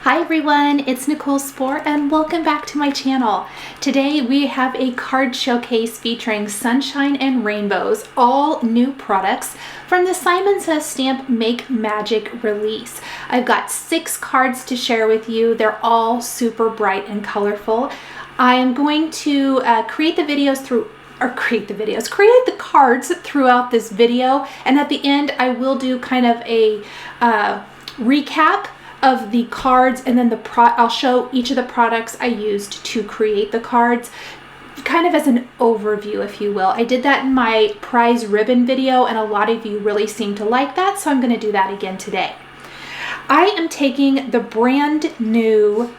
Hi everyone, it's Nichol Spohr and welcome back to my channel. Today we have a card showcase featuring sunshine and rainbows, all new products from the Simon Says Stamp Make Magic release. I've got 6 cards to share with you. They're all super bright and colorful. I am going to create the cards throughout this video, and at the end I will do kind of a recap of the cards, and then I'll show each of the products I used to create the cards, kind of as an overview, if you will. I did that in my prize ribbon video, and a lot of you really seem to like that, so I'm going to do that again today. I am taking the brand new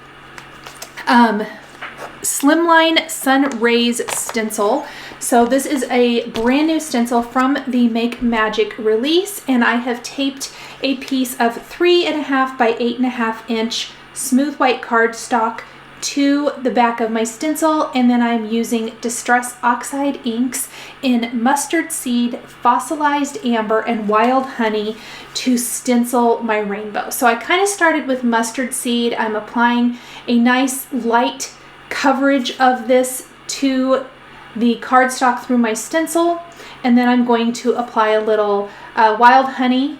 Slimline Sun Rays stencil. So this is a brand new stencil from the Make Magic release, and I have taped a piece of 3.5 by 8.5 inch smooth white cardstock to the back of my stencil, and then I'm using Distress Oxide inks in mustard seed, fossilized amber, and wild honey to stencil my rainbow. So I kind of started with mustard seed. I'm applying a nice light coverage of this to the cardstock through my stencil, and then I'm going to apply a little wild honey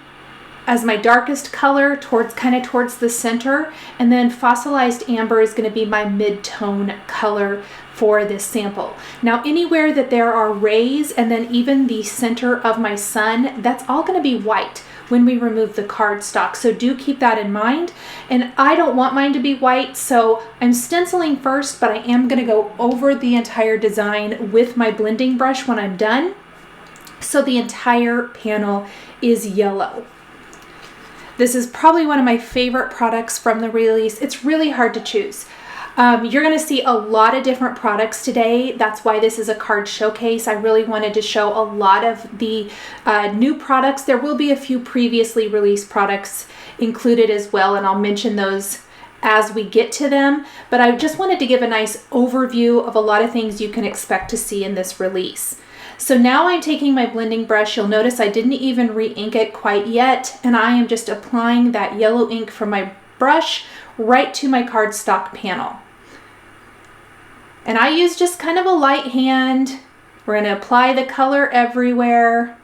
as my darkest color towards the center, and then fossilized amber is going to be my mid-tone color for this sample. Now anywhere that there are rays, and then even the center of my sun, that's all going to be white when we remove the cardstock, so do keep that in mind. And I don't want mine to be white, so I'm stenciling first, but I am going to go over the entire design with my blending brush when I'm done, so the entire panel is yellow. This is probably one of my favorite products from the release. It's really hard to choose. You're going to see a lot of different products today. That's why this is a card showcase. I really wanted to show a lot of the new products. There will be a few previously released products included as well, and I'll mention those as we get to them. But I just wanted to give a nice overview of a lot of things you can expect to see in this release. So now I'm taking my blending brush. You'll notice I didn't even re-ink it quite yet, and I am just applying that yellow ink from my brush right to my cardstock panel. And I use just kind of a light hand. We're going to apply the color everywhere.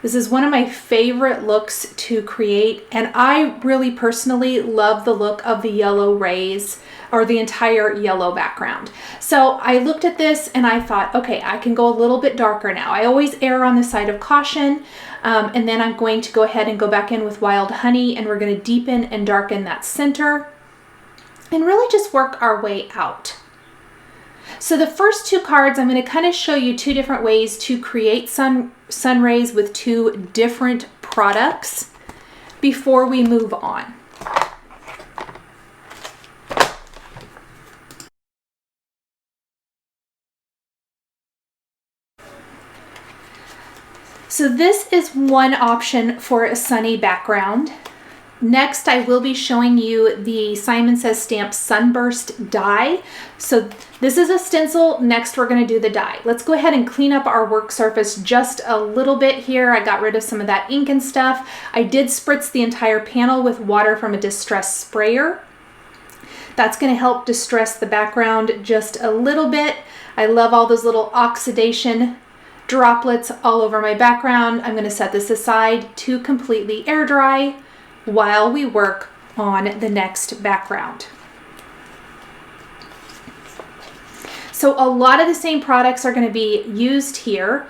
This is one of my favorite looks to create, and I really personally love the look of the yellow rays, or the entire yellow background. So I looked at this and I thought, okay, I can go a little bit darker now. I always err on the side of caution, and then I'm going to go ahead and go back in with wild honey, and we're going to deepen and darken that center and really just work our way out. So the first 2 cards, I'm going to kind of show you 2 different ways to create sun rays with 2 different products before we move on. So this is one option for a sunny background. Next, I will be showing you the Simon Says Stamp Sunburst die. So this is a stencil. Next, we're going to do the die. Let's go ahead and clean up our work surface just a little bit here. I got rid of some of that ink and stuff. I did spritz the entire panel with water from a distress sprayer. That's going to help distress the background just a little bit. I love all those little oxidation droplets all over my background. I'm going to set this aside to completely air dry while we work on the next background. So a lot of the same products are going to be used here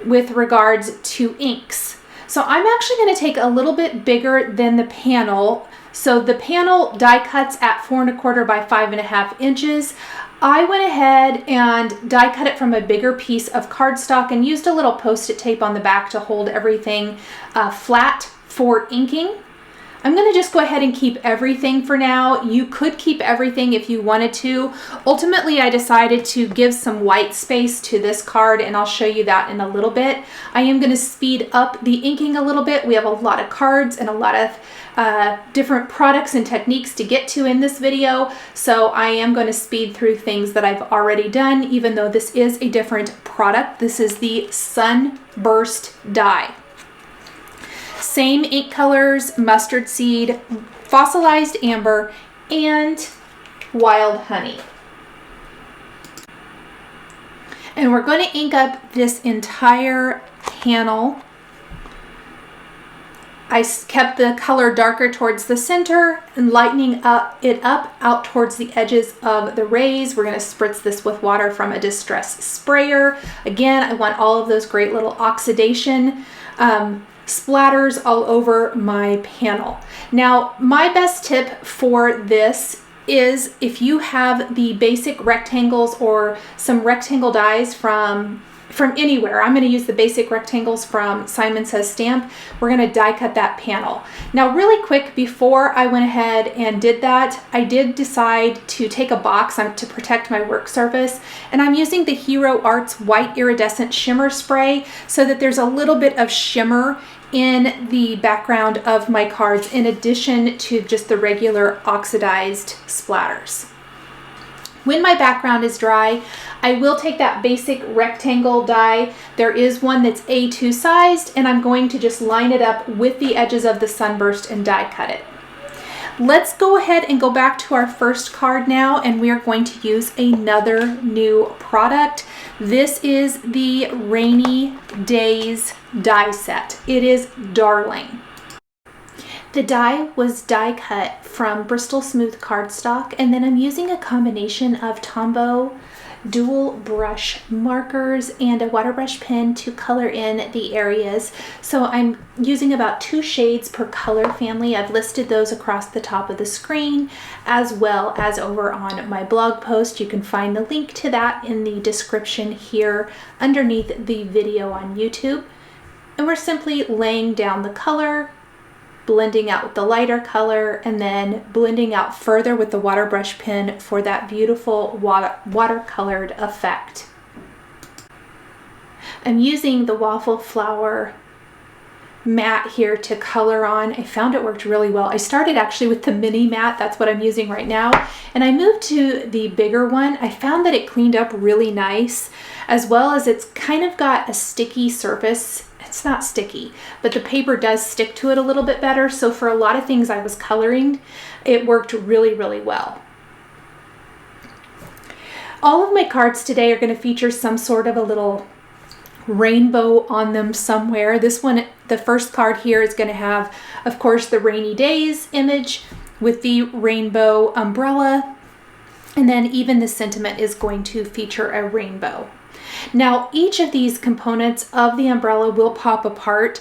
with regards to inks. So I'm actually going to take a little bit bigger than the panel. So the panel die cuts at 4¼ by 5.5 inches. I went ahead and die cut it from a bigger piece of cardstock and used a little Post-it tape on the back to hold everything flat for inking. I'm going to just go ahead and keep everything for now. You could keep everything if you wanted to. Ultimately, I decided to give some white space to this card, and I'll show you that in a little bit. I am going to speed up the inking a little bit. We have a lot of cards and a lot of different products and techniques to get to in this video, so I am going to speed through things that I've already done, even though this is a different product. This is the Sunburst die. Same ink colors, mustard seed, fossilized amber, and wild honey. And we're going to ink up this entire panel. I kept the color darker towards the center and lightening it up out towards the edges of the rays. We're going to spritz this with water from a distress sprayer. Again, I want all of those great little oxidation splatters all over my panel. Now, my best tip for this is if you have the basic rectangles or some rectangle dies from anywhere. I'm going to use the basic rectangles from Simon Says Stamp. We're going to die cut that panel. Now, really quick, before I went ahead and did that, I did decide to take a box to protect my work surface, and I'm using the Hero Arts White Iridescent Shimmer Spray so that there's a little bit of shimmer in the background of my cards in addition to just the regular oxidized splatters. When my background is dry, I will take that basic rectangle die. There is one that's A2 sized, and I'm going to just line it up with the edges of the Sunburst and die cut it. Let's go ahead and go back to our first card now, and we are going to use another new product. This is the Rainy Days die set. It is darling. The die was die cut from Bristol Smooth cardstock, and then I'm using a combination of Tombow dual brush markers and a water brush pen to color in the areas. So I'm using about 2 shades per color family. I've listed those across the top of the screen as well as over on my blog post. You can find the link to that in the description here underneath the video on YouTube. And we're simply laying down the color, blending out with the lighter color, and then blending out further with the water brush pen for that beautiful watercolored effect. I'm using the waffle flower mat here to color on. I found it worked really well. I started actually with the mini mat, that's what I'm using right now, and I moved to the bigger one. I found that it cleaned up really nice, as well as it's kind of got a sticky surface. It's not sticky, but the paper does stick to it a little bit better. So for a lot of things I was coloring, it worked really, really well. All of my cards today are going to feature some sort of a little rainbow on them somewhere. This one, the first card here, is going to have, of course, the Rainy Days image with the rainbow umbrella. And then even the sentiment is going to feature a rainbow. Now, each of these components of the umbrella will pop apart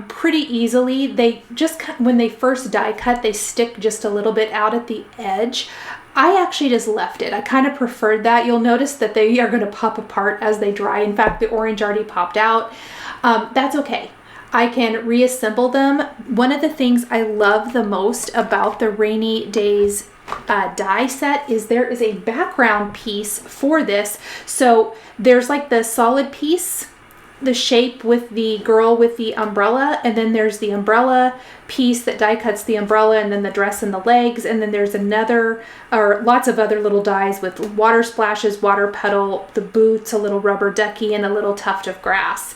pretty easily. They just, when they first die cut, they stick just a little bit out at the edge. I actually just left it. I kind of preferred that. You'll notice that they are going to pop apart as they dry. In fact, the orange already popped out. That's okay. I can reassemble them. One of the things I love the most about the Rainy Days die set is there is a background piece for this. So there's like the solid piece, the shape with the girl with the umbrella, and then there's the umbrella piece that die cuts the umbrella, and then the dress and the legs, and then there's another or lots of other little dies with water splashes, water petal, the boots, a little rubber ducky, and a little tuft of grass.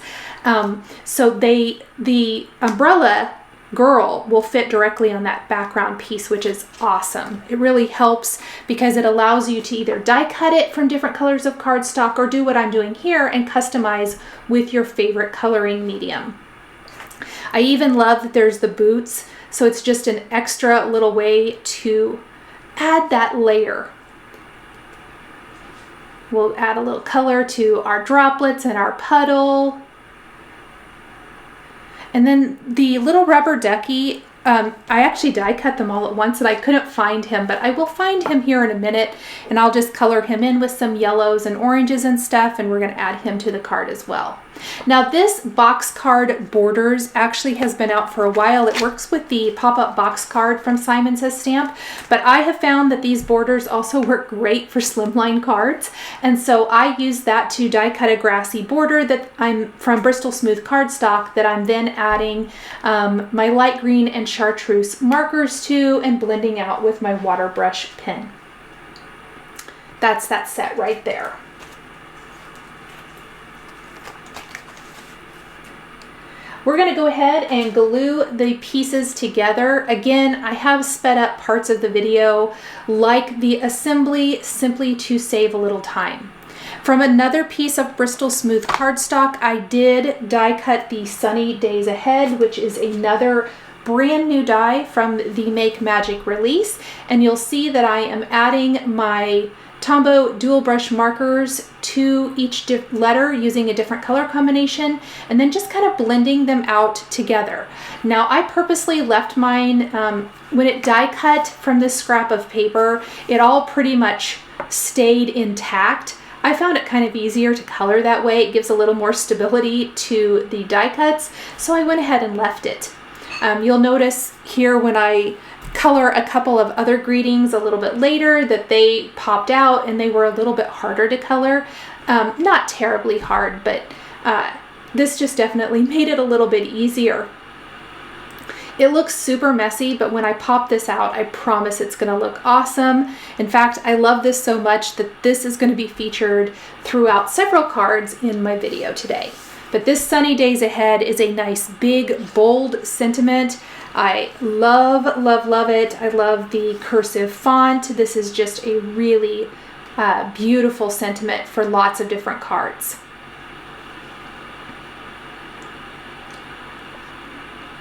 So the umbrella girl will fit directly on that background piece, which is awesome. It really helps because it allows you to either die cut it from different colors of cardstock or do what I'm doing here and customize with your favorite coloring medium. I even love that there's the boots, so it's just an extra little way to add that layer. We'll add a little color to our droplets and our puddle. And then the little rubber ducky, I actually die cut them all at once and I couldn't find him, but I will find him here in a minute, and I'll just color him in with some yellows and oranges and stuff, and we're going to add him to the card as well. Now this box card borders actually has been out for a while. It works with the pop-up box card from Simon Says Stamp, but I have found that these borders also work great for slimline cards, and so I use that to die cut a grassy border that I'm from Bristol Smooth cardstock that I'm then adding my light green and Chartreuse markers to and blending out with my water brush pen. That's that set right there. We're going to go ahead and glue the pieces together. Again, I have sped up parts of the video like the assembly simply to save a little time. From another piece of Bristol Smooth cardstock, I did die cut the Sunny Days Ahead, which is another brand new die from the Make Magic release. And you'll see that I am adding my Tombow dual brush markers to each letter using a different color combination, and then just kind of blending them out together. Now I purposely left mine, when it die cut from this scrap of paper, it all pretty much stayed intact. I found it kind of easier to color that way. It gives a little more stability to the die cuts, so I went ahead and left it. You'll notice here when I color a couple of other greetings a little bit later that they popped out and they were a little bit harder to color. Not terribly hard, but this just definitely made it a little bit easier. It looks super messy, but when I pop this out, I promise it's going to look awesome. In fact, I love this so much that this is going to be featured throughout several cards in my video today. But this Sunny Days Ahead is a nice, big, bold sentiment. I love, love, love it. I love the cursive font. This is just a really beautiful sentiment for lots of different cards.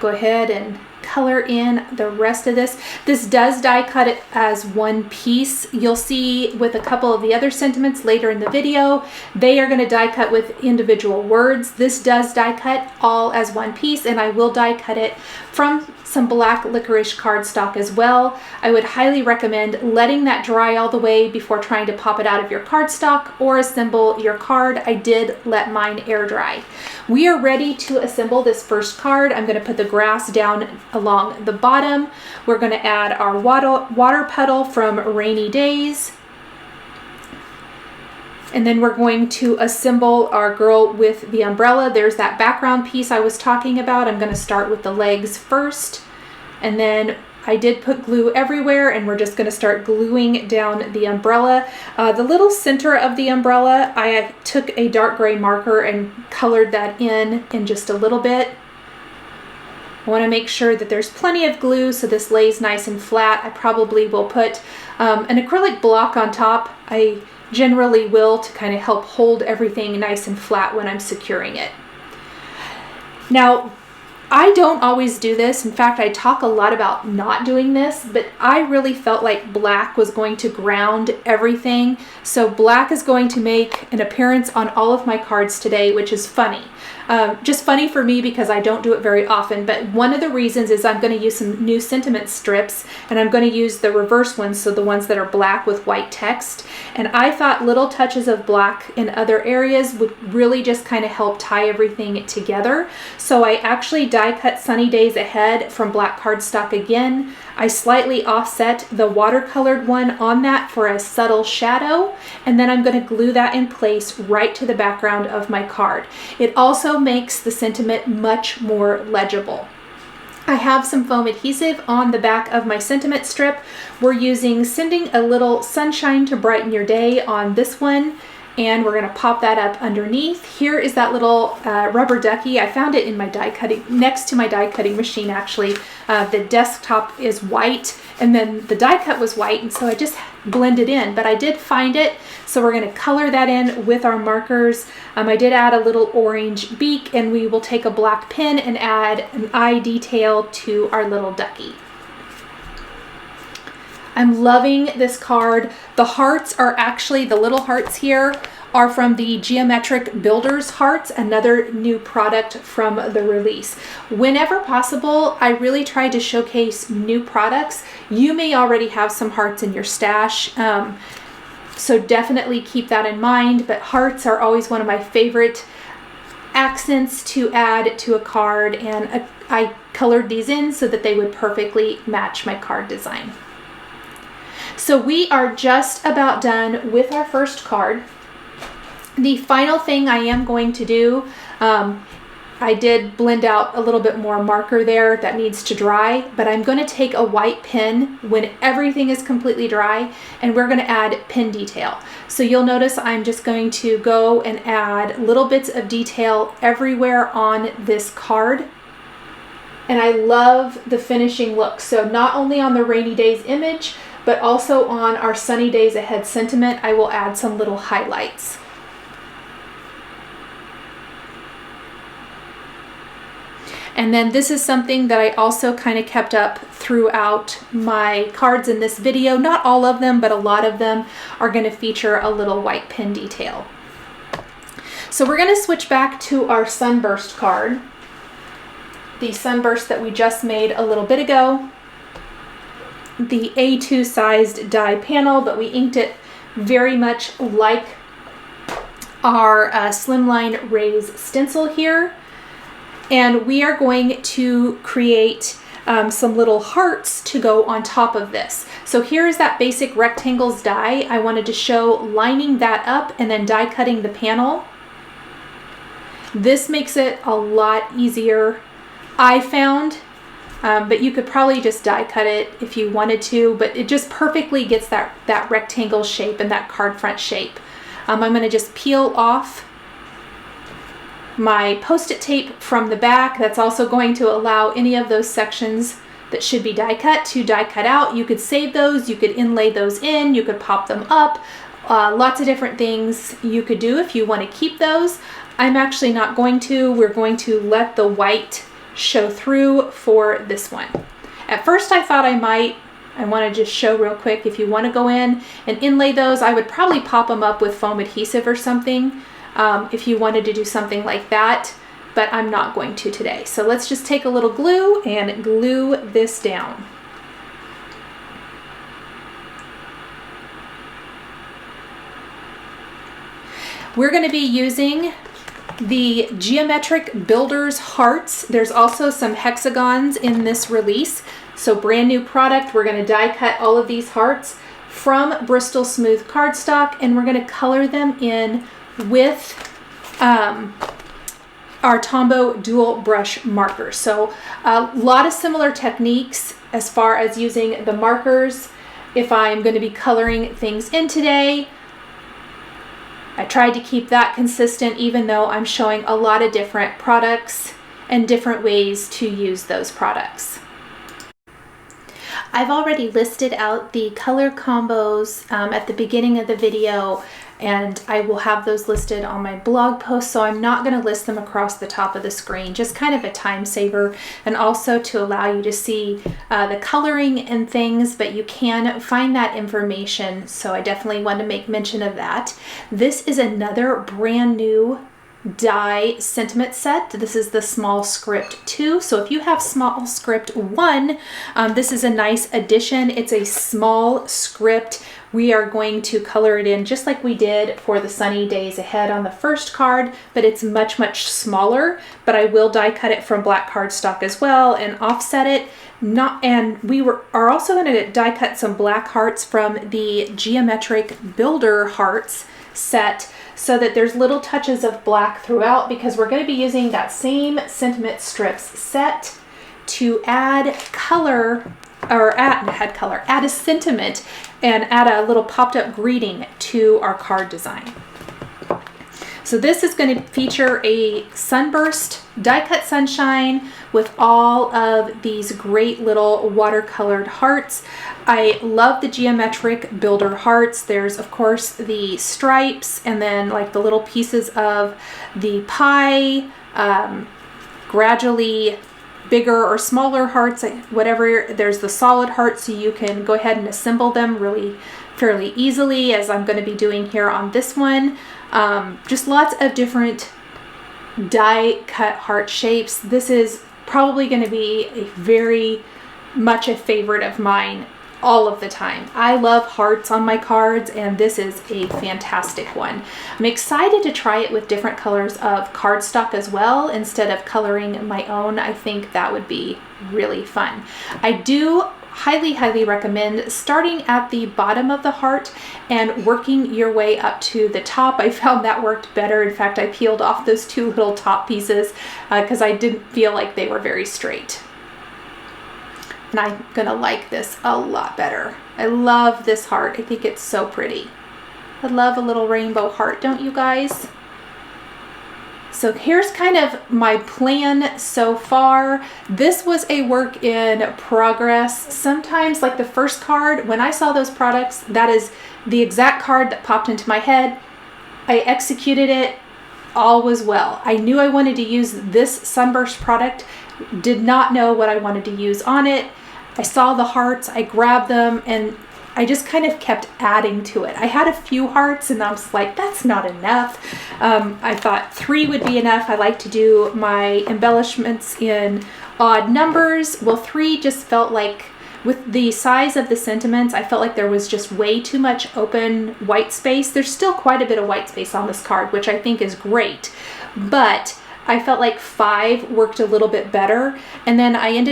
Go ahead and color in the rest of this. This does die cut it as one piece. You'll see with a couple of the other sentiments later in the video, they are going to die cut with individual words. This does die cut all as one piece, and I will die cut it from some black licorice cardstock as well. I would highly recommend letting that dry all the way before trying to pop it out of your cardstock or assemble your card. I did let mine air dry. We are ready to assemble this first card. I'm going to put the grass down along the bottom. We're going to add our water petal from Rainy Days. And then we're going to assemble our girl with the umbrella. There's that background piece I was talking about. I'm going to start with the legs first. And then I did put glue everywhere, and we're just going to start gluing down the umbrella. The little center of the umbrella, I took a dark gray marker and colored that in just a little bit. I want to make sure that there's plenty of glue so this lays nice and flat. I probably will put an acrylic block on top. I generally will, to kind of help hold everything nice and flat when I'm securing it. Now, I don't always do this. In fact, I talk a lot about not doing this, but I really felt like black was going to ground everything. So black is going to make an appearance on all of my cards today, which is funny. Just funny for me because I don't do it very often, but one of the reasons is I'm going to use some new sentiment strips, and I'm going to use the reverse ones, so the ones that are black with white text. And I thought little touches of black in other areas would really just kind of help tie everything together. So I actually die cut Sunny Days Ahead from black cardstock again. I slightly offset the watercolored one on that for a subtle shadow, and then I'm going to glue that in place right to the background of my card. It also makes the sentiment much more legible. I have some foam adhesive on the back of my sentiment strip. We're using Sending a Little Sunshine to Brighten Your Day on this one, and we're going to pop that up underneath. Here is that little rubber ducky. I found it in my die cutting, next to my die cutting machine actually. The desktop is white, and then the die cut was white, and so I just blended in, but I did find it, so we're going to color that in with our markers. I did add a little orange beak, and we will take a black pen and add an eye detail to our little ducky. I'm loving this card. The hearts are actually, the little hearts here are from the Geometric Builders Hearts, another new product from the release. Whenever possible, I really try to showcase new products. You may already have some hearts in your stash, so definitely keep that in mind, but hearts are always one of my favorite accents to add to a card, and I colored these in so that they would perfectly match my card design. So we are just about done with our first card. The final thing I am going to do, I did blend out a little bit more marker there that needs to dry, but I'm going to take a white pen when everything is completely dry, and we're going to add pen detail. So you'll notice I'm just going to go and add little bits of detail everywhere on this card. and I love the finishing look. So not only on the rainy days image, but also on our sunny days ahead sentiment, I will add some little highlights. And then this is something that I also kind of kept up throughout my cards in this video. Not all of them, but a lot of them are going to feature a little white pin detail. So we're going to switch back to our Sunburst card. The Sunburst that we just made a little bit ago. The A2 sized die panel, but we inked it very much like our Slimline Raise stencil here. And we are going to create some little hearts to go on top of this. So here's that basic rectangles die. I wanted to show lining that up and then die cutting the panel. This makes it a lot easier, I found, but you could probably just die cut it if you wanted to, but it just perfectly gets that rectangle shape and that card front shape. I'm going to just peel off my post-it tape from the back. That's also going to allow any of those sections that should be die cut to die cut out. You could save those, you could inlay those in, you could pop them up. Lots of different things you could do if you want to keep those. I'm actually not going to. We're going to let the white show through for this one. At first I thought I might. I want to just show real quick, if you want to go in and inlay those, I would probably pop them up with foam adhesive or something. If you wanted to do something like that, but I'm not going to today. So let's just take a little glue and glue this down. We're going to be using the Geometric Builders Hearts. There's also some hexagons in this release. So brand new product. We're going to die cut all of these hearts from Bristol Smooth cardstock, and we're going to color them in with our Tombow dual brush markers. So a lot of similar techniques as far as using the markers. If I'm going to be coloring things in today, I tried to keep that consistent, even though I'm showing a lot of different products and different ways to use those products. I've already listed out the color combos at the beginning of the video, and I will have those listed on my blog post, so I'm not going to list them across the top of the screen, just kind of a time saver, and also to allow you to see the coloring and things, but you can find that information, so I definitely want to make mention of that. This is another brand new die sentiment set. This is the small script 2. So if you have small script 1, this is a nice addition. It's a small script. We are going to color it in just like we did for the sunny days ahead on the first card, but it's much, much smaller. But I will die cut it from black cardstock as well and offset it. And we are also going to die cut some black hearts from the Geometric Builder Hearts set, so that there's little touches of black throughout, because we're going to be using that same sentiment strips set to add color, or add a sentiment and add a little popped up greeting to our card design. So this is going to feature a Sunburst die cut sunshine with all of these great little watercolored hearts. I love the Geometric Builder Hearts. There's of course the stripes, and then like the little pieces of the pie, gradually bigger or smaller hearts, whatever. There's the solid hearts, so you can go ahead and assemble them really fairly easily, as I'm going to be doing here on this one. Just lots of different die cut heart shapes. This is probably going to be a very much a favorite of mine all of the time. I love hearts on my cards, and this is a fantastic one. I'm excited to try it with different colors of cardstock as well, instead of coloring my own. I think that would be really fun. I do highly recommend starting at the bottom of the heart and working your way up to the top. I found that worked better. In fact, I peeled off those two little top pieces because I didn't feel like they were very straight. And I'm gonna like this a lot better. I love this heart. I think it's so pretty. I love a little rainbow heart, don't you guys? So here's kind of my plan so far. This was a work in progress. Sometimes, like the first card, when I saw those products, that is the exact card that popped into my head. I executed it, all was well. I knew I wanted to use this Sunburst product, did not know what I wanted to use on it. I saw the hearts, I grabbed them, and I just kind of kept adding to it. I had a few hearts and I was like, that's not enough. I thought 3 would be enough. I like to do my embellishments in odd numbers. Well, 3 just felt like, with the size of the sentiments, I felt like there was just way too much open white space. There's still quite a bit of white space on this card, which I think is great, but I felt like 5 worked a little bit better. And then I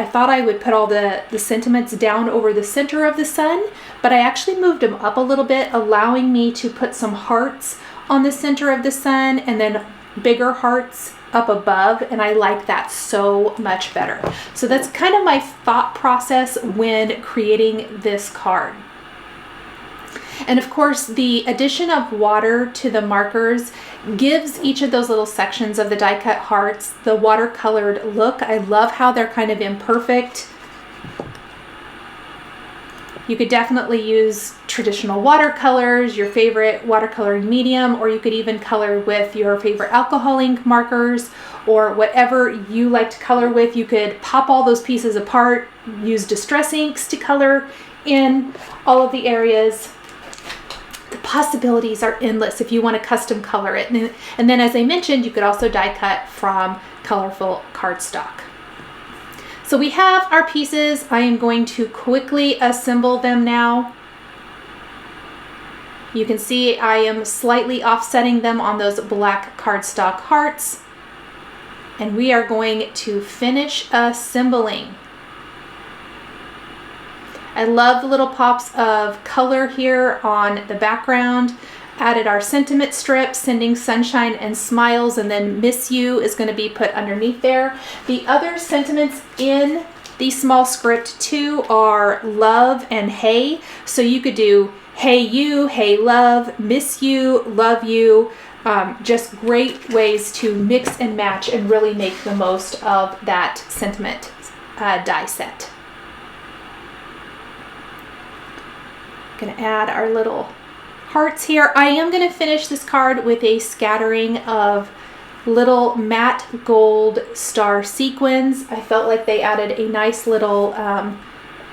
thought I would put all the sentiments down over the center of the sun, but I actually moved them up a little bit, allowing me to put some hearts on the center of the sun and then bigger hearts up above, and I like that so much better. So that's kind of my thought process when creating this card. And of course, the addition of water to the markers gives each of those little sections of the die cut hearts the watercolored look. I love how they're kind of imperfect. You could definitely use traditional watercolors, your favorite watercoloring medium, or you could even color with your favorite alcohol ink markers or whatever you like to color with. You could pop all those pieces apart, use distress inks to color in all of the areas. The possibilities are endless if you want to custom color it. And then, as I mentioned, you could also die cut from colorful cardstock. So we have our pieces. I am going to quickly assemble them now. You can see I am slightly offsetting them on those black cardstock hearts. And we are going to finish assembling. I love the little pops of color here on the background. Added our sentiment strip, sending sunshine and smiles, and then miss you is going to be put underneath there. The other sentiments in the small script too are love and hey. So you could do hey you, hey love, miss you, love you. Just great ways to mix and match and really make the most of that sentiment die set. Going to add our little hearts here. I am going to finish this card with a scattering of little matte gold star sequins. I felt like they added a nice little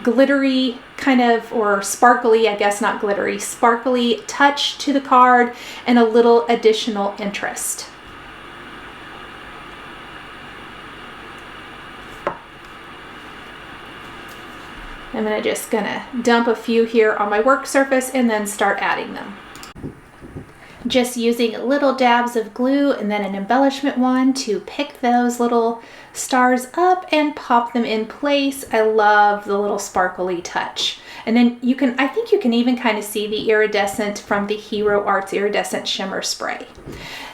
glittery kind of, or sparkly, I guess not glittery, sparkly touch to the card and a little additional interest. I'm just gonna dump a few here on my work surface and then start adding them. Just using little dabs of glue and then an embellishment wand to pick those little stars up and pop them in place. I love the little sparkly touch. And then you can, I think you can even kind of see the iridescent from the Hero Arts Iridescent Shimmer Spray.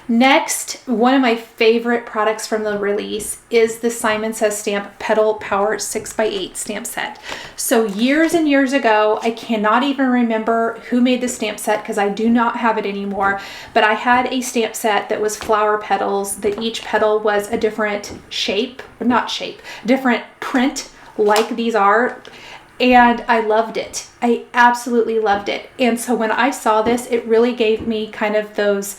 Next, one of my favorite products from the release is the Simon Says Stamp Petal Power 6x8 stamp set. So years and years ago, I cannot even remember who made the stamp set because I do not have it anymore, but I had a stamp set that was flower petals, that each petal was a different shape, not shape, different print like these are. And I loved it. I absolutely loved it. And so when I saw this, it really gave me kind of those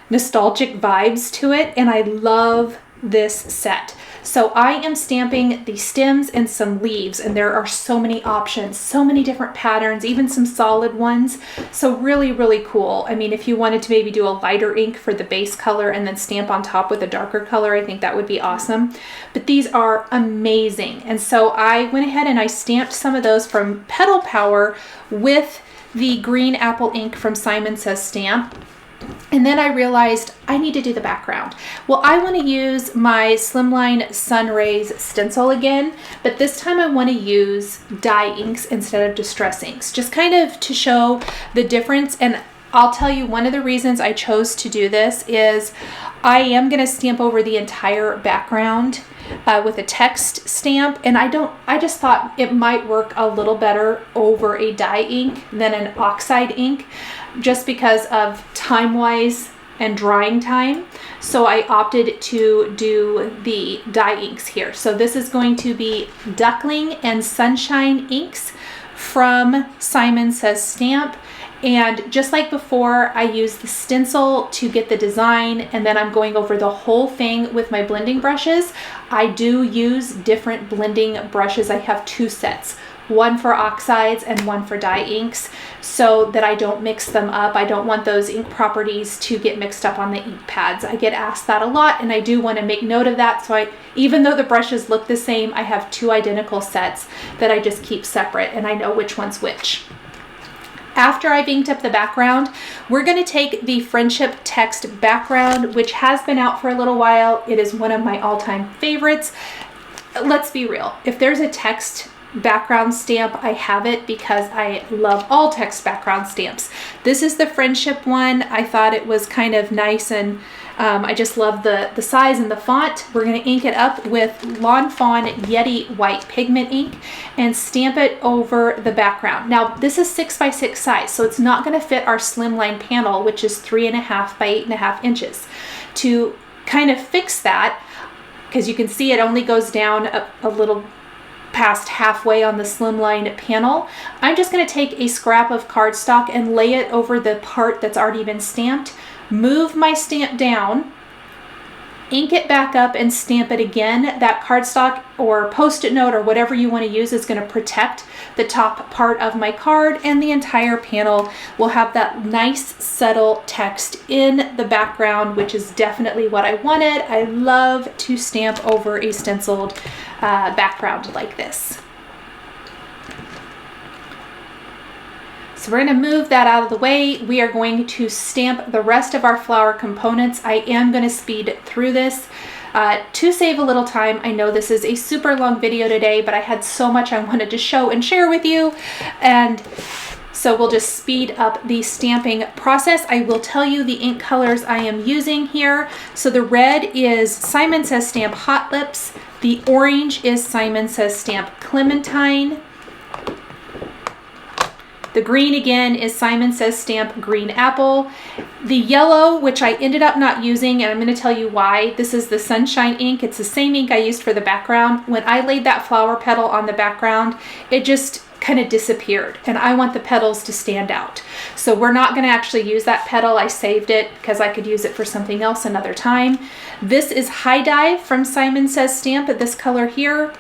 nostalgic vibes to it. And I love this set. So I am stamping the stems and some leaves, and there are so many options, so many different patterns, even some solid ones. So really, really cool. I mean, if you wanted to maybe do a lighter ink for the base color and then stamp on top with a darker color, I think that would be awesome. But these are amazing. And so I went ahead and I stamped some of those from Petal Power with the green apple ink from Simon Says Stamp. And then I realized I need to do the background. Well, I want to use my Slimline Sun Rays stencil again, but this time I want to use dye inks instead of distress inks, just kind of to show the difference. And I'll tell you, one of the reasons I chose to do this is I am going to stamp over the entire background with a text stamp, and I just thought it might work a little better over a dye ink than an oxide ink, just because of time-wise and drying time. So I opted to do the dye inks here. So this is going to be Duckling and Sunshine inks from Simon Says Stamp. And just like before, I use the stencil to get the design, and then I'm going over the whole thing with my blending brushes. I do use different blending brushes. I have 2 sets, one for oxides and one for dye inks, so that I don't mix them up. I don't want those ink properties to get mixed up on the ink pads. I get asked that a lot, and I do want to make note of that. So even though the brushes look the same, I have 2 identical sets that I just keep separate, and I know which one's which. After I've inked up the background, we're going to take the Friendship text background, which has been out for a little while. It is one of my all-time favorites. Let's be real. If there's a text background stamp, I have it because I love all text background stamps. This is the Friendship one. I thought it was kind of nice, and I just love the size and the font. We're going to ink it up with Lawn Fawn Yeti white pigment ink and stamp it over the background. Now this is 6x6 size, so it's not going to fit our Slimline panel, which is 3.5 by 8.5 inches. To kind of fix that, because you can see it only goes down a little past halfway on the Slimline panel, I'm just going to take a scrap of cardstock and lay it over the part that's already been stamped, move my stamp down, ink it back up, and stamp it again. That cardstock or post-it note or whatever you want to use is going to protect the top part of my card, and the entire panel will have that nice subtle text in the background, which is definitely what I wanted. I love to stamp over a stenciled background like this. So we're going to move that out of the way. We are going to stamp the rest of our flower components. I am going to speed through this to save a little time. I know this is a super long video today, but I had so much I wanted to show and share with you, and so we'll just speed up the stamping process. I will tell you the ink colors I am using here. So the red is Simon Says Stamp Hot Lips. The orange is Simon Says Stamp Clementine. The green again is Simon Says Stamp Green Apple. The yellow, which I ended up not using, and I'm going to tell you why. This is the Sunshine ink. It's the same ink I used for the background. When I laid that flower petal on the background, it just kind of disappeared, and I want the petals to stand out. So we're not going to actually use that petal. I saved it because I could use it for something else another time. This is High Dive from Simon Says Stamp, this color here.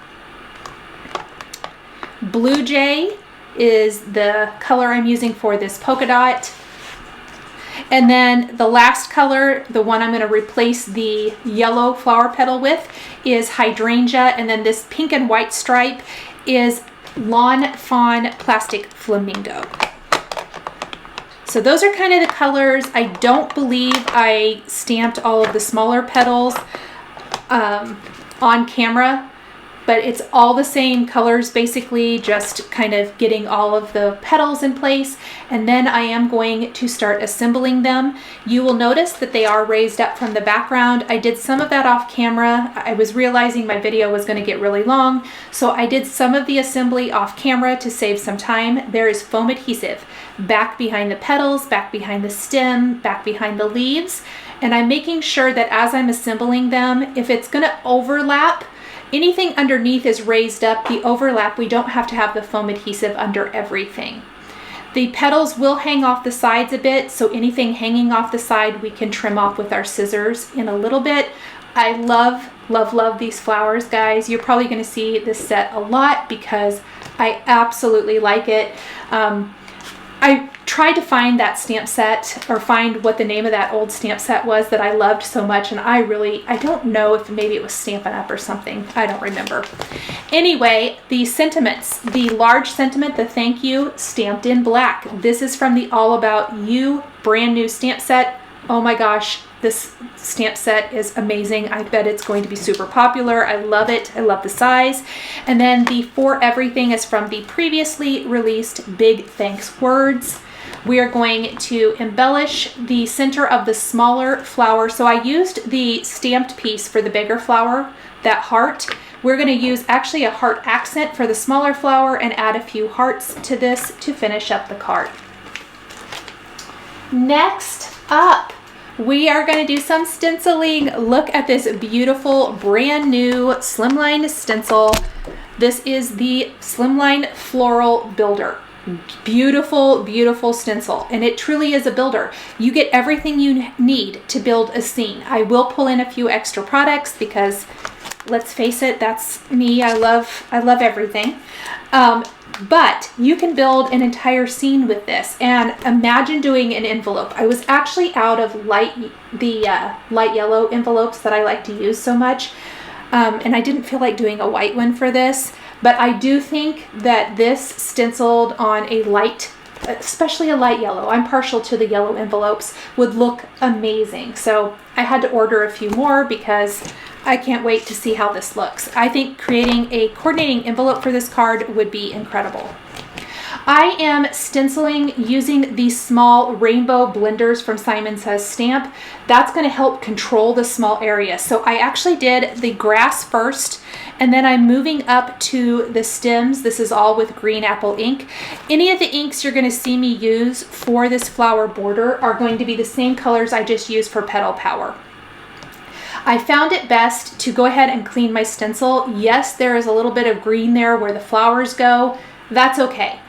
Blue Jay is the color I'm using for this polka dot. And then the last color, the one I'm going to replace the yellow flower petal with, is Hydrangea, and then this pink and white stripe is Lawn Fawn Plastic Flamingo. So those are kind of the colors. I don't believe I stamped all of the smaller petals on camera, but it's all the same colors, basically just kind of getting all of the petals in place. And then I am going to start assembling them. You will notice that they are raised up from the background. I did some of that off camera. I was realizing my video was going to get really long, so I did some of the assembly off camera to save some time. There is foam adhesive back behind the petals, back behind the stem, back behind the leaves. And I'm making sure that as I'm assembling them, if it's going to overlap, anything underneath is raised up. The overlap, we don't have to have the foam adhesive under everything. The petals will hang off the sides a bit, so anything hanging off the side we can trim off with our scissors in a little bit. I love, love, love these flowers, guys. You're probably going to see this set a lot because I absolutely like it. I tried to find that stamp set, or find what the name of that old stamp set was that I loved so much, and I don't know if maybe it was Stampin' Up or something. I don't remember. Anyway, the sentiments. The large sentiment, the thank you, stamped in black. This is from the All About You brand new stamp set. Oh my gosh, this stamp set is amazing. I bet it's going to be super popular. I love it. I love the size. And then the For Everything is from the previously released Big Thanks Words. We are going to embellish the center of the smaller flower. So I used the stamped piece for the bigger flower, that heart. We're going to use actually a heart accent for the smaller flower and add a few hearts to this to finish up the card. Next up, we are going to do some stenciling. Look at this beautiful brand new Slimline stencil. This is the Slimline Floral Builder. Beautiful, beautiful stencil, and it truly is a builder. You get everything you need to build a scene. I will pull in a few extra products because let's face it, that's me. I love everything. But you can build an entire scene with this, and imagine doing an envelope. I was actually out of light yellow envelopes that I like to use so much, and I didn't feel like doing a white one for this, but I do think that this stenciled on a light, especially a light yellow, I'm partial to the yellow envelopes, would look amazing. So I had to order a few more because I can't wait to see how this looks. I think creating a coordinating envelope for this card would be incredible. I am stenciling using these small rainbow blenders from Simon Says Stamp. That's going to help control the small area. So I actually did the grass first, and then I'm moving up to the stems. This is all with green apple ink. Any of the inks you're going to see me use for this flower border are going to be the same colors I just used for Petal Power. I found it best to go ahead and clean my stencil. Yes, there is a little bit of green there where the flowers go. That's okay.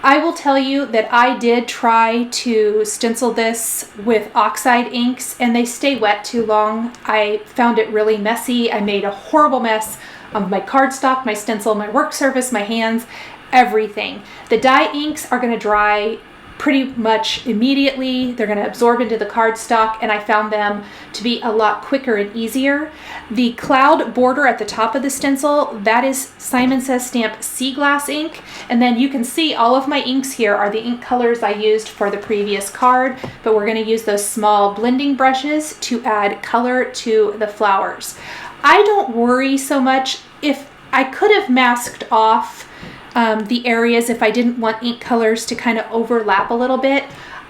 I will tell you that I did try to stencil this with oxide inks and they stay wet too long. I found it really messy. I made a horrible mess of my cardstock, my stencil, my work surface, my hands, everything. The dye inks are going to dry pretty much immediately. They're going to absorb into the cardstock, and I found them to be a lot quicker and easier. The cloud border at the top of the stencil, that is Simon Says Stamp Sea Glass ink, and then you can see all of my inks here are the ink colors I used for the previous card, but we're going to use those small blending brushes to add color to the flowers. I don't worry so much. If I could have masked off the areas if I didn't want ink colors to kind of overlap a little bit,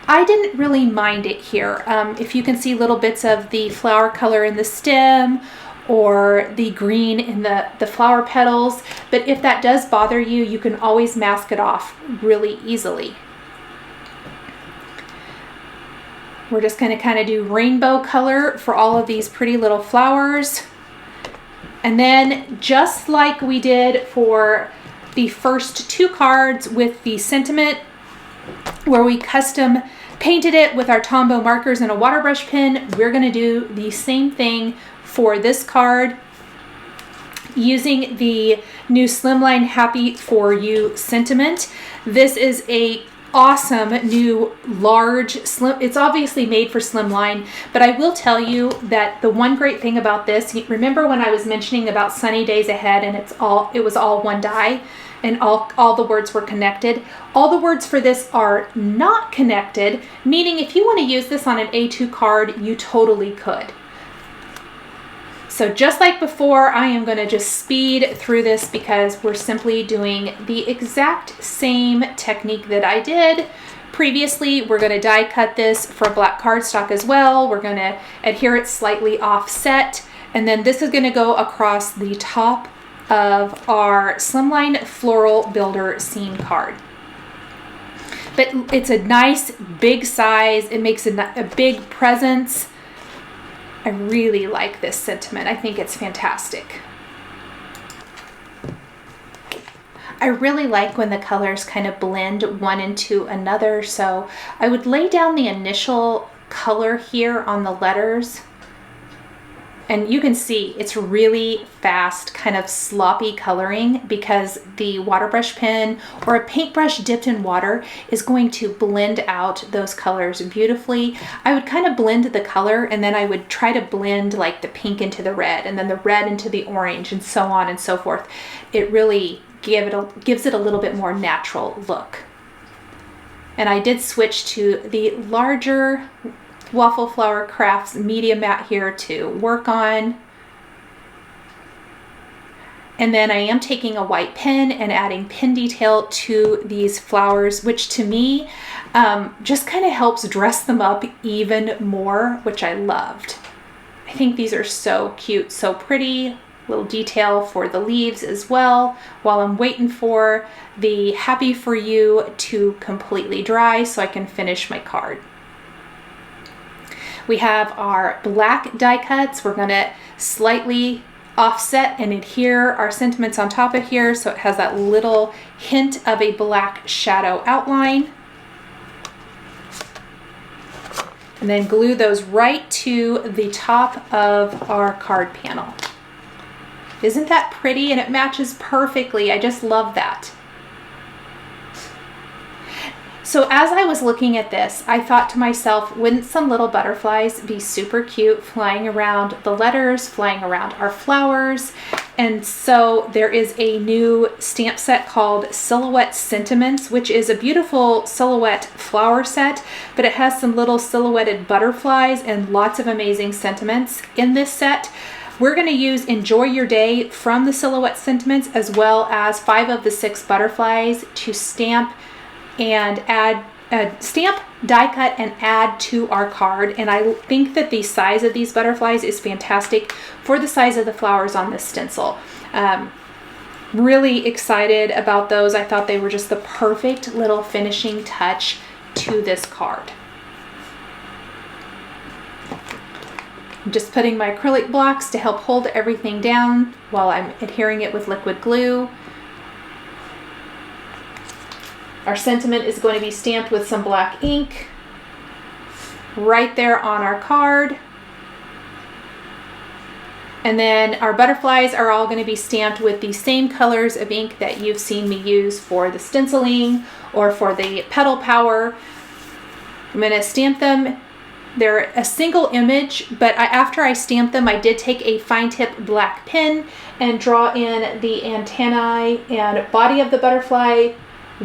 I didn't really mind it here. If you can see little bits of the flower color in the stem or the green in the flower petals, but if that does bother you, you can always mask it off really easily. We're just going to kind of do rainbow color for all of these pretty little flowers. And then just like we did for the first two cards with the sentiment, where we custom painted it with our Tombow markers and a water brush pen, we're going to do the same thing for this card using the new Slimline Happy For You sentiment. This is a awesome new large slim. It's obviously made for Slimline, but I will tell you that the one great thing about this, remember when I was mentioning about Sunny Days Ahead and it was all one die and all the words were connected? All the words for this are not connected, meaning if you want to use this on an A2 card, you totally could. So just like before, I am going to just speed through this because we're simply doing the exact same technique that I did previously. We're going to die cut this for black cardstock as well. We're going to adhere it slightly offset, and then this is going to go across the top of our Slimline Floral Builder scene card. But it's a nice big size. It makes a big presence. I really like this sentiment. I think it's fantastic. I really like when the colors kind of blend one into another. So I would lay down the initial color here on the letters. And you can see it's really fast, kind of sloppy coloring because the water brush pen or a paintbrush dipped in water is going to blend out those colors beautifully. I would kind of blend the color and then I would try to blend like the pink into the red and then the red into the orange and so on and so forth. It really gives it a little bit more natural look. And I did switch to the larger Waffle Flower Crafts media mat here to work on. And then I am taking a white pen and adding pin detail to these flowers, which to me just kind of helps dress them up even more, which I loved. I think these are so cute, so pretty. Little detail for the leaves as well, while I'm waiting for the Happy For You to completely dry so I can finish my card. We have our black die cuts. We're gonna slightly offset and adhere our sentiments on top of here so it has that little hint of a black shadow outline. And then glue those right to the top of our card panel. Isn't that pretty? And it matches perfectly. I just love that. So as I was looking at this, I thought to myself, wouldn't some little butterflies be super cute flying around the letters, flying around our flowers? And so there is a new stamp set called Silhouette Sentiments, which is a beautiful silhouette flower set, but it has some little silhouetted butterflies and lots of amazing sentiments in this set. We're going to use Enjoy Your Day from the Silhouette Sentiments, as well as 5 of the 6 butterflies to stamp and add, stamp, die cut, and add to our card. And I think that the size of these butterflies is fantastic for the size of the flowers on this stencil. Really excited about those. I thought they were just the perfect little finishing touch to this card. I'm just putting my acrylic blocks to help hold everything down while I'm adhering it with liquid glue. Our sentiment is going to be stamped with some black ink right there on our card. And then our butterflies are all going to be stamped with the same colors of ink that you've seen me use for the stenciling or for the Petal Power. I'm going to stamp them. They're a single image, but after I stamped them, I did take a fine tip black pen and draw in the antennae and body of the butterfly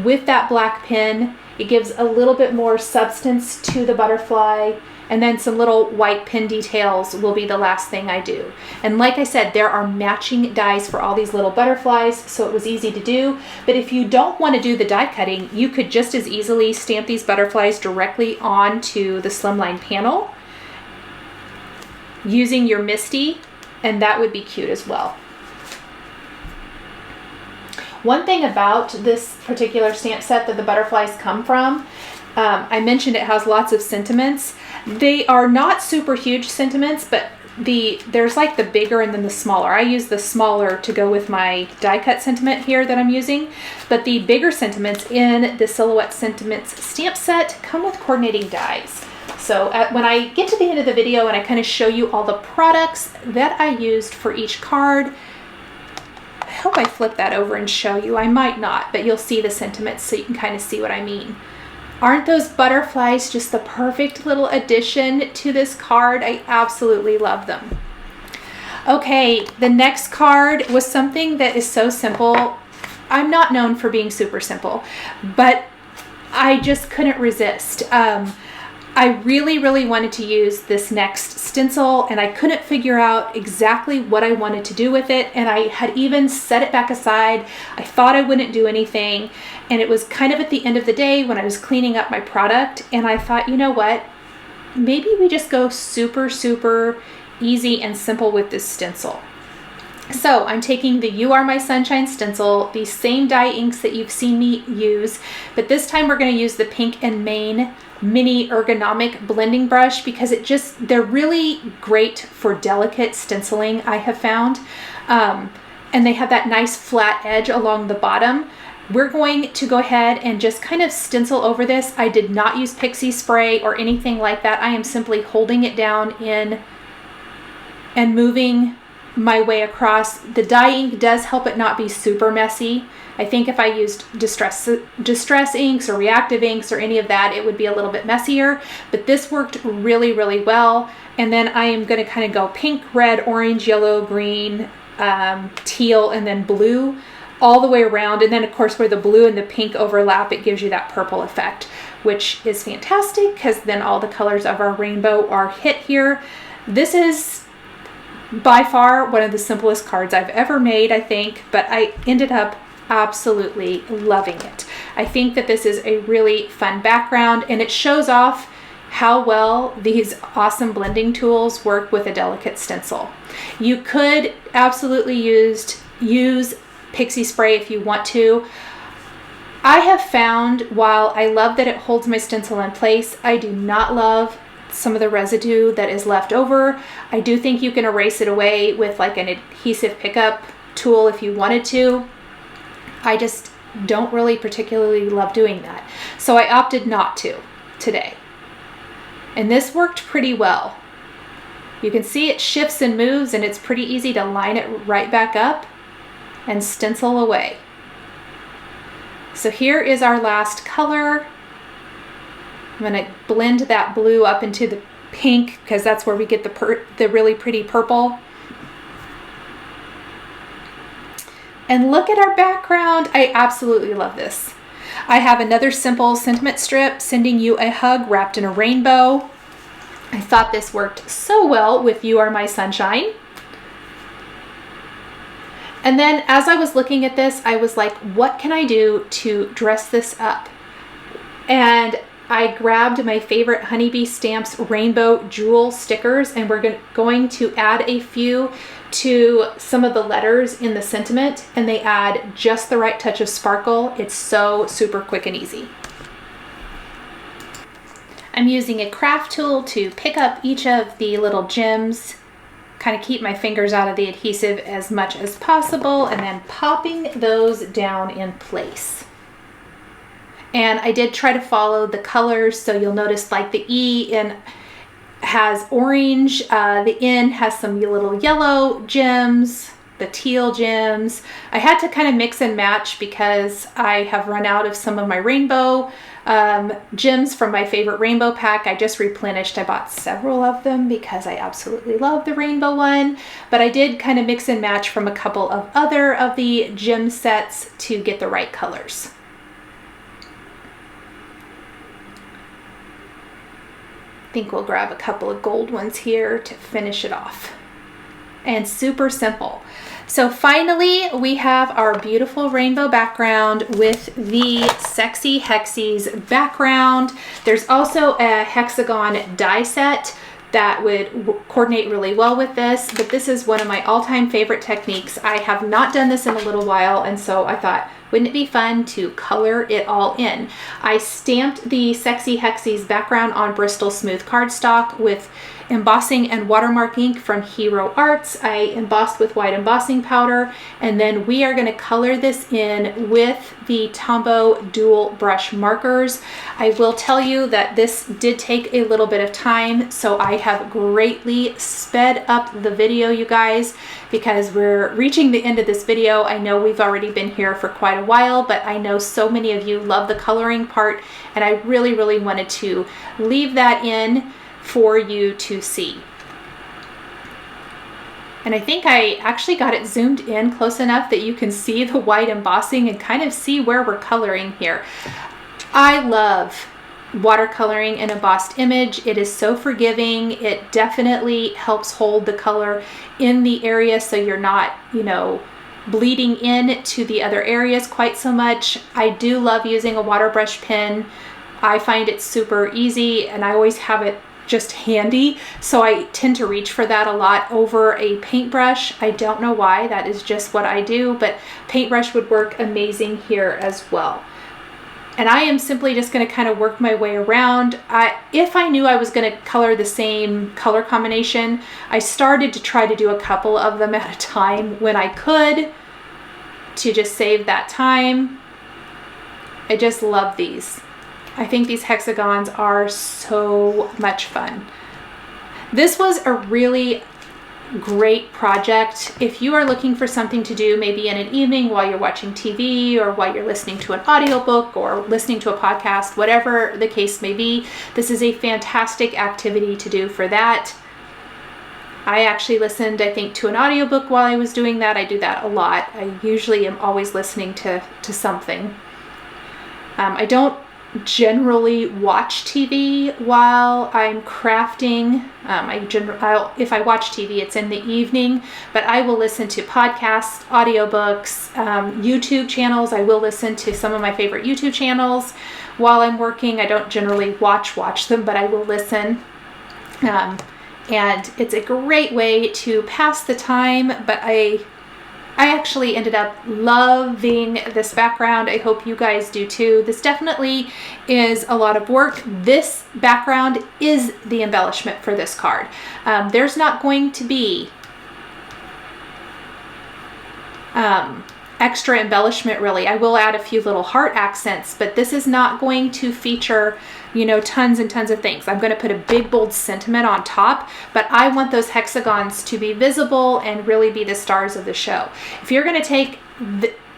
with that black pen. It gives a little bit more substance to the butterfly, and then some little white pin details will be the last thing I do. And like I said, there are matching dies for all these little butterflies, so it was easy to do. But if you don't want to do the die cutting, you could just as easily stamp these butterflies directly onto the Slimline panel using your Misty, and that would be cute as well. One thing about this particular stamp set that the butterflies come from, I mentioned it has lots of sentiments. They are not super huge sentiments, but there's like the bigger and then the smaller. I use the smaller to go with my die cut sentiment here that I'm using, but the bigger sentiments in the Silhouette Sentiments stamp set come with coordinating dies. So when I get to the end of the video and I kind of show you all the products that I used for each card, I hope I flip that over and show you. I might not, but you'll see the sentiments so you can kind of see what I mean. Aren't those butterflies just the perfect little addition to this card? I absolutely love them. Okay, the next card was something that is so simple. I'm not known for being super simple, but I just couldn't resist. I really wanted to use this next stencil, and I couldn't figure out exactly what I wanted to do with it, and I had even set it back aside. I thought I wouldn't do anything, and it was kind of at the end of the day when I was cleaning up my product, and I thought, you know what, maybe we just go super easy and simple with this stencil. So I'm taking the You Are My Sunshine stencil, the same dye inks that you've seen me use, but this time we're going to use the Pink and Main mini ergonomic blending brush because they're really great for delicate stenciling, I have found. And they have that nice flat edge along the bottom. We're going to go ahead and just kind of stencil over this. I did not use pixie spray or anything like that. I am simply holding it down in and moving my way across. The dye ink does help it not be super messy. I think if I used distress inks or reactive inks or any of that, it would be a little bit messier, but this worked really well. And then I am going to kind of go pink, red, orange, yellow, green, teal, and then blue all the way around. And then of course where the blue and the pink overlap, it gives you that purple effect, which is fantastic because then all the colors of our rainbow are hit here. This is by far one of the simplest cards I've ever made, I think, but I ended up absolutely loving it. I think that this is a really fun background, and it shows off how well these awesome blending tools work with a delicate stencil. You could absolutely use pixie spray if you want to. I have found, while I love that it holds my stencil in place, I do not love some of the residue that is left over. I do think you can erase it away with like an adhesive pickup tool if you wanted to. I just don't really particularly love doing that. So I opted not to today. And this worked pretty well. You can see it shifts and moves, and it's pretty easy to line it right back up and stencil away. So here is our last color. I'm gonna blend that blue up into the pink because that's where we get the really pretty purple. And look at our background. I absolutely love this. I have another simple sentiment strip, sending you a hug wrapped in a rainbow. I thought this worked so well with You Are My Sunshine. And then as I was looking at this, I was like, what can I do to dress this up? And I grabbed my favorite Honeybee Stamps rainbow jewel stickers, and we're going to add a few to some of the letters in the sentiment, and they add just the right touch of sparkle. It's so super quick and easy. I'm using a craft tool to pick up each of the little gems, kind of keep my fingers out of the adhesive as much as possible, and then popping those down in place. And I did try to follow the colors, so you'll notice like the E in has orange, the N has some little yellow gems, the teal gems. I had to kind of mix and match because I have run out of some of my rainbow gems from my favorite rainbow pack. I just replenished. I bought several of them because I absolutely love the rainbow one, but I did kind of mix and match from a couple of other of the gem sets to get the right colors. I think we'll grab a couple of gold ones here to finish it off. And super simple. So finally, we have our beautiful rainbow background with the sexy Hexies background. There's also a hexagon die set that would coordinate really well with this, but this is one of my all-time favorite techniques. I have not done this in a little while, and so I thought, wouldn't it be fun to color it all in? I stamped the sexy Hexies background on Bristol smooth cardstock with embossing and watermark ink from Hero Arts. I embossed with white embossing powder, and then we are going to color this in with the Tombow dual brush markers. I will tell you that this did take a little bit of time, so I have greatly sped up the video, you guys, because we're reaching the end of this video. I know we've already been here for quite a while, but I know so many of you love the coloring part, and I really, really wanted to leave that in for you to see. And I think I actually got it zoomed in close enough that you can see the white embossing and kind of see where we're coloring here. I love watercoloring an embossed image. It is so forgiving. It definitely helps hold the color in the area so you're not, you know, bleeding in to the other areas quite so much. I do love using a water brush pen. I find it super easy, and I always have it just handy, so I tend to reach for that a lot over a paintbrush. I don't know why, that is just what I do, but paintbrush would work amazing here as well. And I am simply just going to kind of work my way around. If I knew I was going to color the same color combination, I started to try to do a couple of them at a time when I could, to just save that time. I just love these. I think these hexagons are so much fun. This was a really great project. If you are looking for something to do maybe in an evening while you're watching TV or while you're listening to an audiobook or listening to a podcast, whatever the case may be, this is a fantastic activity to do for that. I actually listened, I think, to an audiobook while I was doing that. I do that a lot. I usually am always listening to something. I don't generally watch TV while I'm crafting. If I watch TV, it's in the evening, but I will listen to podcasts, audiobooks, YouTube channels. I will listen to some of my favorite YouTube channels while I'm working. I don't generally watch them, but I will listen. And it's a great way to pass the time, but I I actually ended up loving this background. I hope you guys do too. This definitely is a lot of work. This background is the embellishment for this card. There's not going to be extra embellishment really. I will add a few little heart accents, but this is not going to feature, you know, tons and tons of things. I'm going to put a big bold sentiment on top, but I want those hexagons to be visible and really be the stars of the show. If you're going to take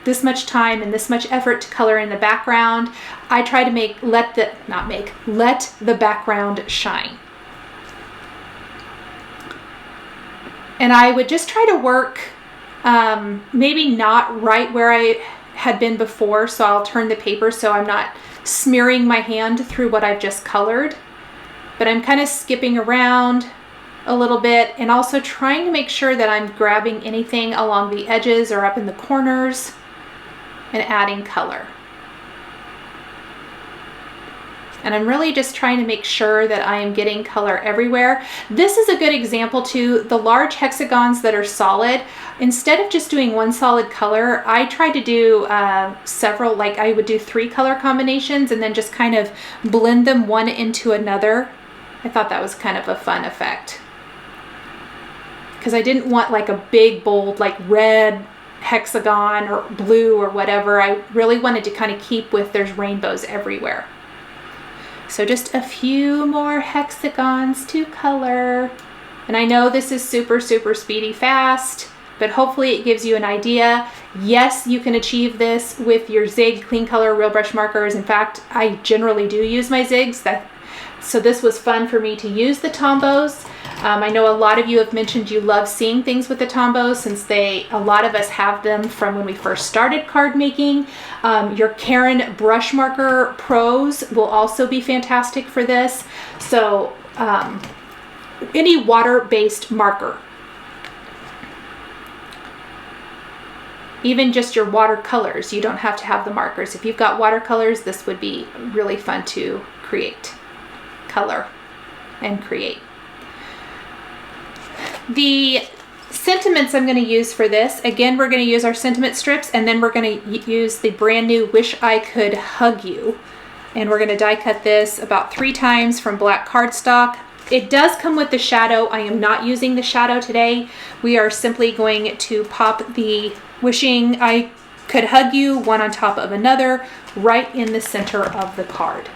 this much time and this much effort to color in the background, I try to let the background shine. And I would just try to work maybe not right where I had been before, so I'll turn the paper so I'm not smearing my hand through what I've just colored, but I'm kind of skipping around a little bit and also trying to make sure that I'm grabbing anything along the edges or up in the corners and adding color. And I'm really just trying to make sure that I am getting color everywhere. This is a good example too. The large hexagons that are solid, instead of just doing one solid color, I try to do several, like I would do 3 color combinations and then just kind of blend them one into another. I thought that was kind of a fun effect, because I didn't want like a big bold like red hexagon or blue or whatever. I really wanted to kind of keep with there's rainbows everywhere. So just a few more hexagons to color. And I know this is super, super speedy fast, but hopefully it gives you an idea. Yes, you can achieve this with your Zig Clean Color Real Brush markers. In fact, I generally do use my Zigs. So this was fun for me to use the Tombos. I know a lot of you have mentioned you love seeing things with the Tombos, since a lot of us have them from when we first started card making. Your Karen Brush Marker Pros will also be fantastic for this. So any water-based marker, even just your watercolors, you don't have to have the markers. If you've got watercolors, this would be really fun to create, color, and create. The sentiments I'm going to use for this, again, we're going to use our sentiment strips, and then we're going to use the brand new Wish I Could Hug You. And we're going to die cut this about 3 times from black cardstock. It does come with the shadow. I am not using the shadow today. We are simply going to pop the Wishing I Could Hug You one on top of another right in the center of the card.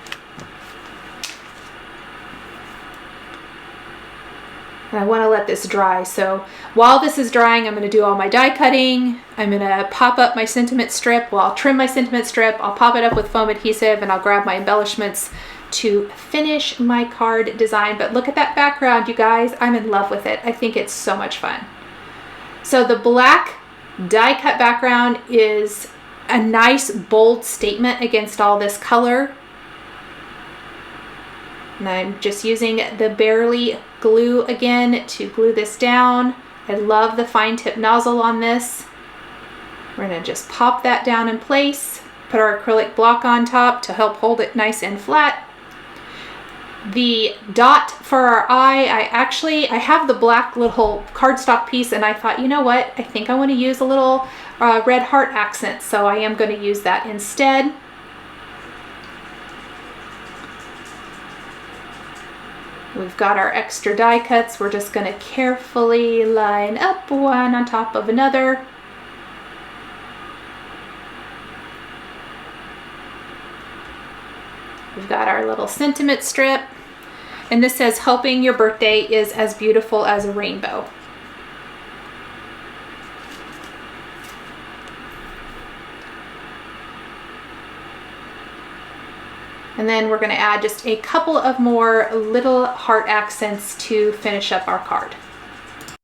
And I want to let this dry. So while this is drying, I'm going to do all my die cutting. I'm going to pop up my sentiment strip. Well, I'll trim my sentiment strip. I'll pop it up with foam adhesive, and I'll grab my embellishments to finish my card design. But look at that background, you guys. I'm in love with it. I think it's so much fun. So the black die cut background is a nice bold statement against all this color. And I'm just using the Barely glue again to glue this down. I love the fine tip nozzle on this. We're going to just pop that down in place, put our acrylic block on top to help hold it nice and flat. The dot for our eye, I have the black little cardstock piece, and I thought, you know what, I think I want to use a little red heart accent, so I am going to use that instead. We've got our extra die cuts. We're just going to carefully line up one on top of another. We've got our little sentiment strip, and this says, hoping your birthday is as beautiful as a rainbow. And then we're going to add just a couple of more little heart accents to finish up our card.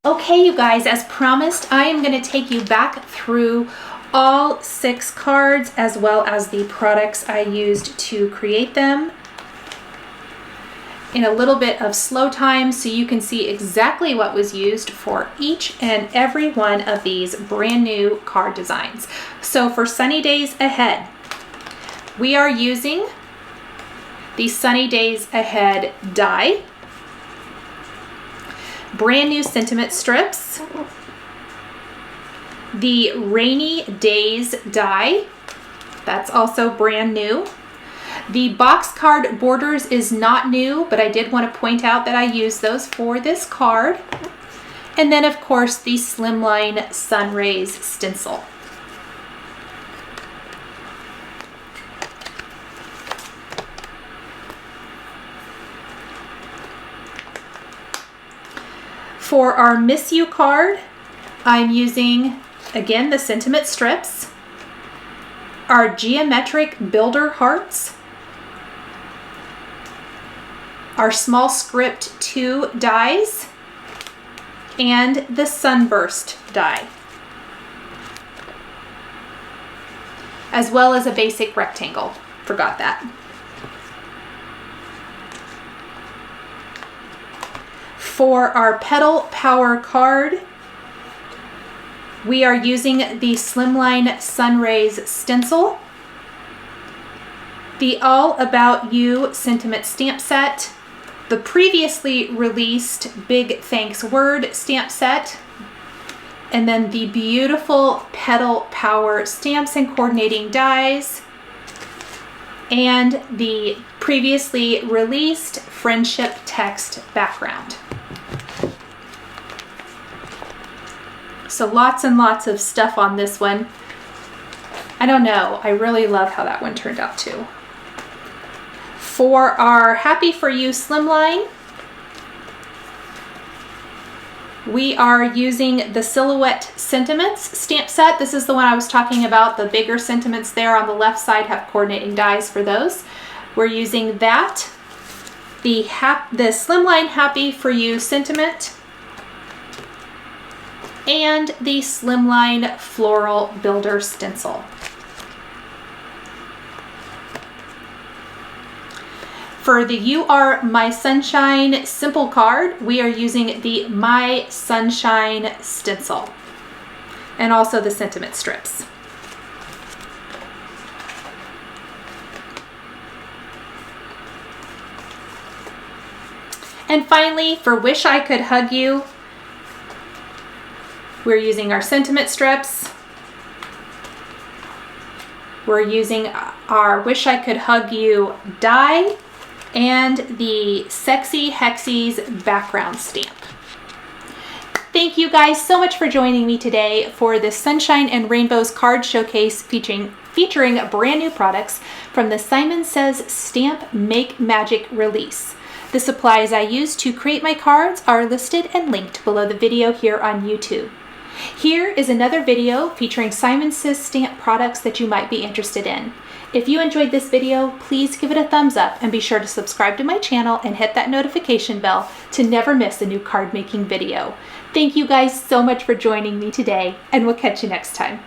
Okay, you guys, as promised, I am going to take you back through all 6 cards as well as the products I used to create them in a little bit of slow time, so you can see exactly what was used for each and every one of these brand new card designs. So for Sunny Days Ahead, we are using the Sunny Days Ahead die, brand new sentiment strips, the Rainy Days die. That's also brand new. The box card borders is not new, but I did want to point out that I used those for this card. And then, of course, the Slimline Sunrays stencil. For our Miss You card, I'm using, again, the sentiment strips, our geometric builder hearts, our small script 2 dies, and the Sunburst die, as well as a basic rectangle. Forgot that. For our Petal Power card, we are using the Slimline Sunrays stencil, the All About You sentiment stamp set, the previously released Big Thanks Word stamp set, and then the beautiful Petal Power stamps and coordinating dies, and the previously released Friendship text background. So lots and lots of stuff on this one. I don't know, I really love how that one turned out too. For our Happy For You Slimline, we are using the Silhouette Sentiments stamp set. This is the one I was talking about. The bigger sentiments there on the left side have coordinating dies for those. We're using that. The Slimline Happy For You sentiment, and the Slimline Floral Builder stencil. For the You Are My Sunshine simple card, we are using the My Sunshine stencil, and also the sentiment strips. And finally, for Wish I Could Hug You, we're using our sentiment strips. We're using our Wish I Could Hug You die, and the Sexy Hexies background stamp. Thank you guys so much for joining me today for this Sunshine and Rainbows card showcase featuring brand new products from the Simon Says Stamp Make Magic release. The supplies I used to create my cards are listed and linked below the video here on YouTube. Here is another video featuring Simon Says Stamp products that you might be interested in. If you enjoyed this video, please give it a thumbs up and be sure to subscribe to my channel and hit that notification bell to never miss a new card making video. Thank you guys so much for joining me today, and we'll catch you next time.